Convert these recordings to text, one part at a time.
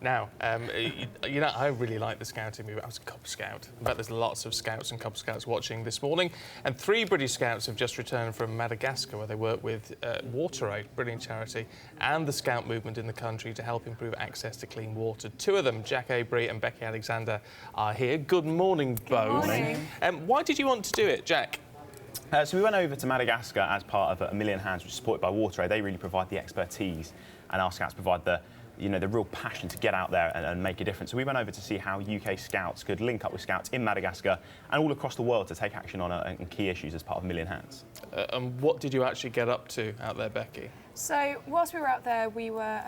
Now, you know, I really like the scouting movement. I was a Cub Scout. I bet there's lots of Scouts and Cub Scouts watching this morning. And 3 British Scouts have just returned from Madagascar, where they work with WaterAid, brilliant charity, and the Scout movement in the country to help improve access to clean water. 2 of them, Jack Abrey and Becky Alexander, are here. Good morning, both. Good morning. Why did you want to do it, Jack? So we went over to Madagascar as part of A Million Hands, which is supported by WaterAid. They really provide the expertise, and our Scouts provide the real passion to get out there and make a difference. So we went over to see how UK Scouts could link up with Scouts in Madagascar and all across the world to take action on key issues as part of A Million Hands. And what did you actually get up to out there, Becky? So whilst we were out there, we were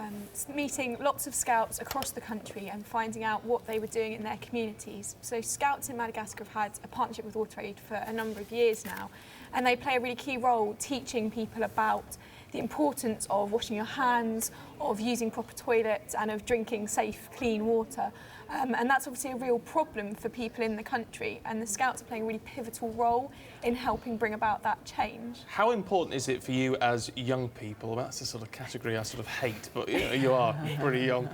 meeting lots of Scouts across the country and finding out what they were doing in their communities. So Scouts in Madagascar have had a partnership with WaterAid for a number of years now, and they play a really key role teaching people about the importance of washing your hands, of using proper toilets, and of drinking safe, clean water. And that's obviously a real problem for people in the country, and the Scouts are playing a really pivotal role in helping bring about that change. How important is it for you as young people? That's the sort of category I sort of hate, but you know, you are pretty young.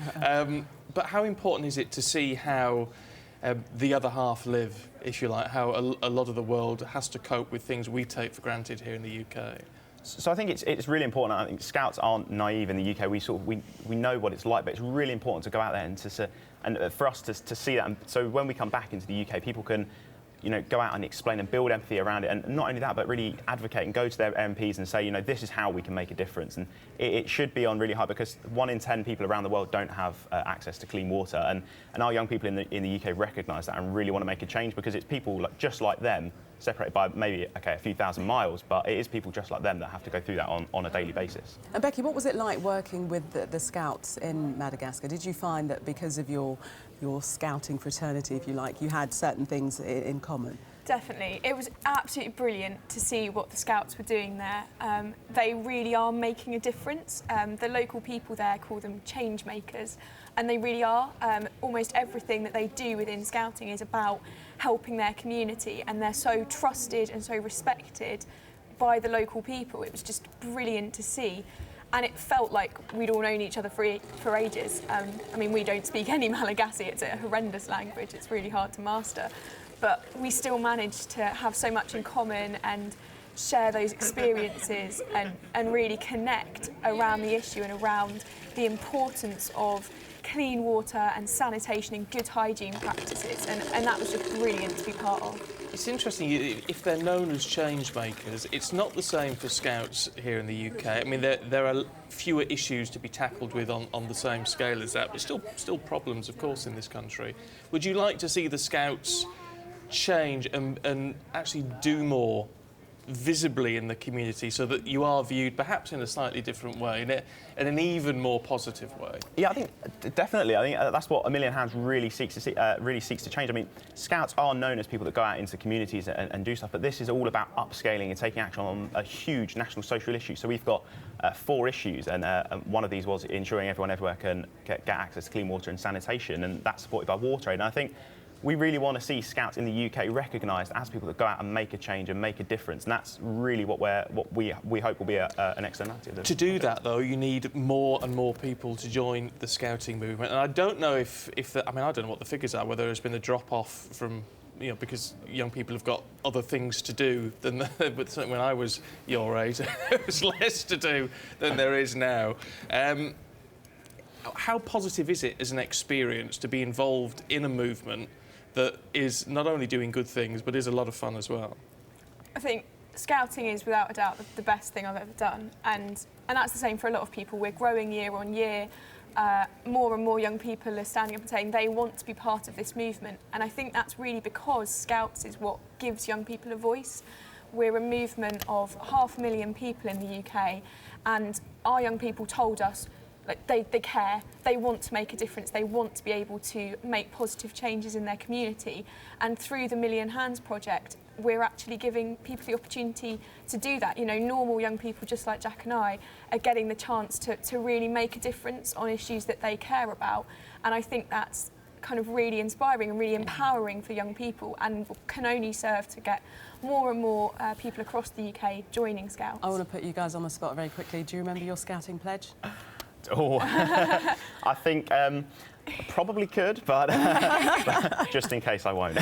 But how important is it to see how the other half live, if you like, how a lot of the world has to cope with things we take for granted here in the UK? So I think it's really important. I think Scouts aren't naive in the UK. We know what it's like, but it's really important to go out there and for us to see that. And so when we come back into the UK, people can, go out and explain and build empathy around it, and not only that, but really advocate and go to their MPs and say, this is how we can make a difference. And it should be on really high, because 1 in 10 people around the world don't have access to clean water, and our young people in the UK recognise that and really want to make a change, because it's people just like them, separated by maybe a few thousand miles, but it is people just like them that have to go through that on a daily basis. And Becky, what was it like working with the Scouts in Madagascar? Did you find that because of your scouting fraternity, if you like, you had certain things in common? Definitely. It was absolutely brilliant to see what the Scouts were doing there. They really are making a difference. The local people there call them change makers, and they really are. Almost everything that they do within Scouting is about helping their community, and they're so trusted and so respected by the local people. It was just brilliant to see. And it felt like we'd all known each other for ages. I mean, we don't speak any Malagasy. It's a horrendous language. It's really hard to master. But we still managed to have so much in common and share those experiences and really connect around the issue and around the importance of clean water and sanitation and good hygiene practices. And that was just brilliant to be part of. It's interesting, if they're known as change makers, it's not the same for Scouts here in the UK. I mean, there are fewer issues to be tackled with on the same scale as that, but still problems, of course, in this country. Would you like to see the Scouts change and actually do more visibly in the community, so that you are viewed perhaps in a slightly different way, in an even more positive way? Yeah, I think definitely. I think that's what A Million Hands really seeks to change. I mean, Scouts are known as people that go out into communities and do stuff, but this is all about upscaling and taking action on a huge national social issue. So we've got 4 issues, and one of these was ensuring everyone everywhere can get access to clean water and sanitation, and that's supported by WaterAid. And I think we really want to see Scouts in the UK recognised as people that go out and make a change and make a difference, and that's really what we hope will be an externality of this. To do that, though, you need more and more people to join the Scouting movement, and I don't know I don't know what the figures are, whether there's been a drop-off from, because young people have got other things to do than but certainly when I was your age, there was less to do than there is now. How positive is it as an experience to be involved in a movement that is not only doing good things, but is a lot of fun as well? I think Scouting is without a doubt the best thing I've ever done, and that's the same for a lot of people. We're growing year on year. More and more young people are standing up and saying they want to be part of this movement, and I think that's really because Scouts is what gives young people a voice. We're a movement of 500,000 people in the UK, and our young people told us they care, they want to make a difference, they want to be able to make positive changes in their community. And through the Million Hands project, we're actually giving people the opportunity to do that. Normal young people just like Jack and I are getting the chance to really make a difference on issues that they care about. And I think that's kind of really inspiring and really empowering for young people, and can only serve to get more and more people across the UK joining Scouts. I want to put you guys on the spot very quickly. Do you remember your Scouting pledge? Oh, I think probably could, but just in case I won't.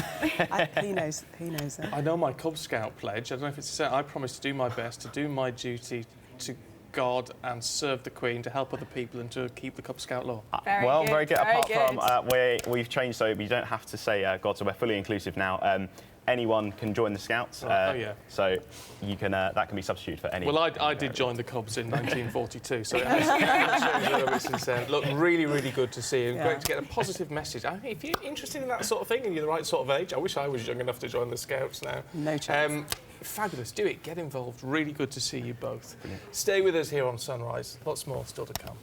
He knows. He knows that. I know my Cub Scout pledge. I don't know if it's the same. I promise to do my best, to do my duty to God and serve the Queen, to help other people and to keep the Cub Scout law. Very good. Very Apart good. from we've changed, so you don't have to say God, so we're fully inclusive now. Anyone can join the Scouts. Oh, yeah. So you can that can be substituted for any. Well, I did join the Cubs in 1942, so it has changed a little bit since then. Look, really, really good to see you. Yeah. Great to get a positive message. I mean, if you're interested in that sort of thing and you're the right sort of age, I wish I was young enough to join the Scouts now. No chance. Fabulous. Do it. Get involved. Really good to see you both. Stay with us here on Sunrise. Lots more still to come.